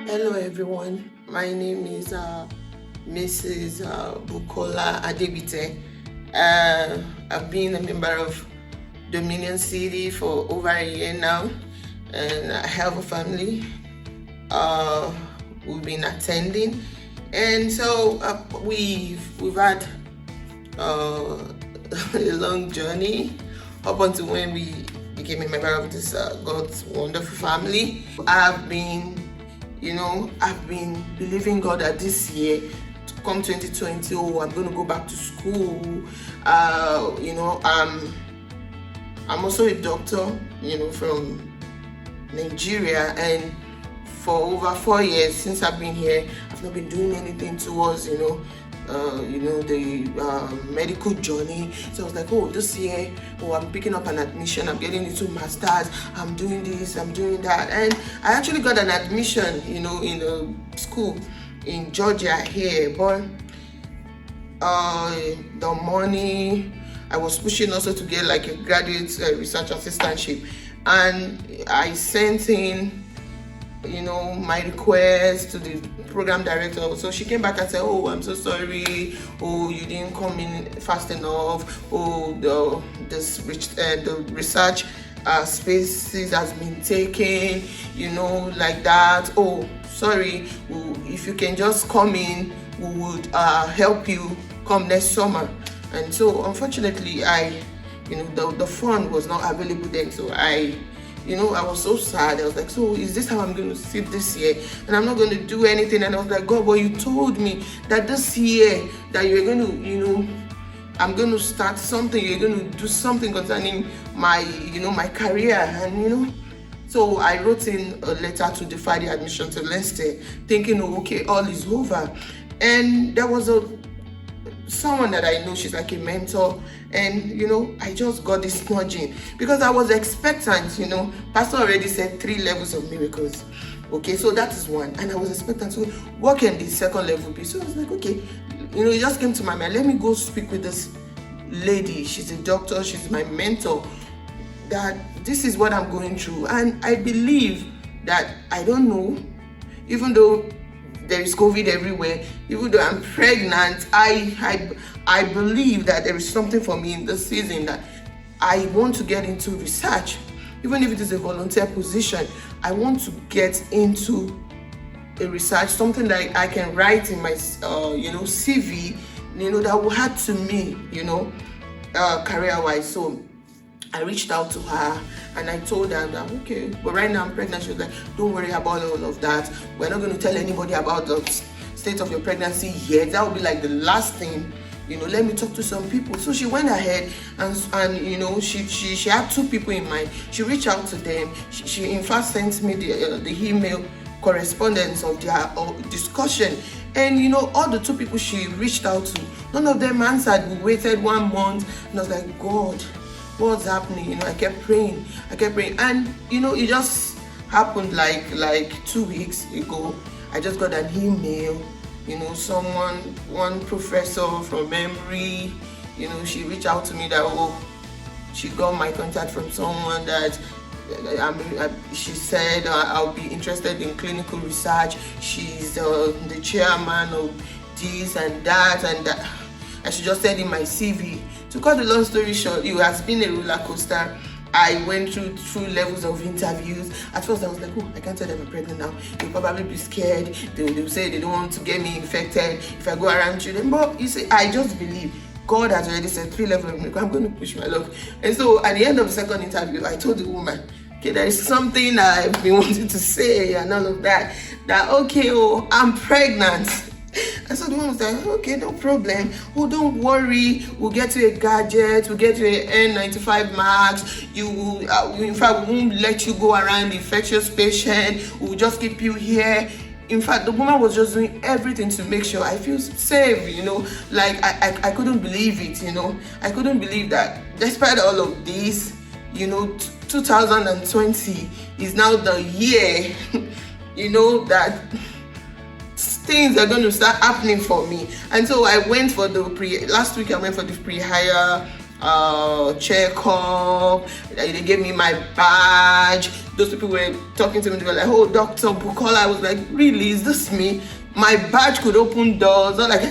Hello everyone, my name is Mrs. Bukola Adebite. I've been a member of Dominion City for over a year now, and I have a family. We've been attending, and so we've had a long journey up until when we became a member of this God's wonderful family. I've been believing God that this year, come 2020, I'm going to go back to school. I'm also a doctor, from Nigeria, and for over 4 years since I've been here, I've not been doing anything towards, the medical journey. So I was like, this year, I'm picking up an admission, I'm getting into masters, I'm doing this, I'm doing that. And I actually got an admission, in a school in Georgia here, but the money, I was pushing also to get like a graduate research assistantship, and I sent in my request to the program director. So she came back and said, I'm so sorry, you didn't come in fast enough, the research spaces has been taken, like that. Sorry, if you can just come in, we would help you come next summer. And so unfortunately, the fund was not available then, so I was so sad. I was like, so is this how I'm going to sit this year? And I'm not going to do anything. And I was like, God, but you told me that this year that you're going to, I'm going to start something. You're going to do something concerning my, my career. And, so I wrote in a letter to defy the admission to Leicester, thinking, okay, all is over. And there was someone that I know, she's like a mentor, and I just got this nudging because I was expectant. Pastor already said 3 levels of miracles. Okay, so that is one, and I was expectant. So what can the second level be? So I was like, okay, it just came to my mind, let me go speak with this lady. She's a doctor, she's my mentor, that this is what I'm going through. And I believe that, I don't know, even though there is COVID everywhere, even though I'm pregnant, I believe that there is something for me in this season, that I want to get into research. Even if it is a volunteer position, I want to get into a research, something that I can write in my CV, that will add to me, career-wise. So I reached out to her and I told her that, okay, but right now I'm pregnant. She was like, don't worry about all of that. We're not going to tell anybody about the state of your pregnancy yet. That would be like the last thing. Let me talk to some people. So she went ahead and she had 2 people in mind. She reached out to them. She in fact sent me the email correspondence of their discussion. And all the 2 people she reached out to, none of them answered. We waited 1 month, and I was like, God, what's happening? I kept praying, and it just happened like 2 weeks ago. I just got an email, one professor from Emory, she reached out to me that she got my contact from someone that she said I'll be interested in clinical research. She's the chairman of this and that, and she just said in my CV. To cut the long story short, it has been a roller coaster. I went through 2 levels of interviews. At first I was like, I can't tell them I'm pregnant now. They'll probably be scared. They'll say they don't want to get me infected if I go around children. But you see, I just believe God has already said 3 levels of miracle. I'm going to push my luck. And so at the end of the second interview, I told the woman, okay, there is something I've been wanting to say and all of that. Okay, I'm pregnant. And so the woman was like, okay, no problem. Don't worry. We'll get you a gadget. We'll get you an N95 mask. In fact, we won't let you go around the infectious patient. We'll just keep you here. In fact, the woman was just doing everything to make sure I feel safe, Like, I couldn't believe it, I couldn't believe that despite all of this, 2020 is now the year, that things are going to start happening for me. And so I went for last week I went for the pre-hire checkup. They gave me my badge. Those people were talking to me. They were like, "Oh, Dr. Bukola." I was like, "Really? Is this me?" My badge could open doors. Not like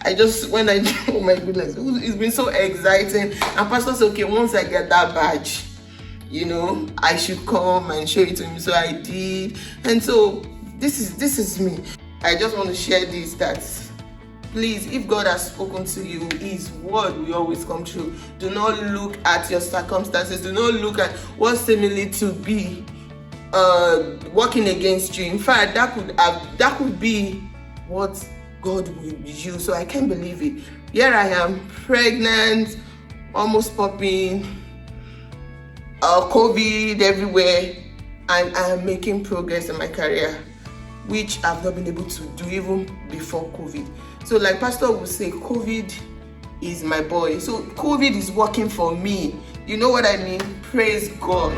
I just when I oh my goodness, it's been so exciting. And Pastor said, "Okay, once I get that badge, I should come and show it to him." So I did, and so this is me. I just want to share this, that please, if God has spoken to you, His word will always come true. Do not look at your circumstances. Do not look at what seemingly to be working against you. In fact, that could be what God will use. So I can't believe it. Here I am, pregnant, almost popping, COVID everywhere, and I am making progress in my career, which I've not been able to do even before COVID. So like Pastor would say, COVID is my boy. So COVID is working for me. You know what I mean? Praise God.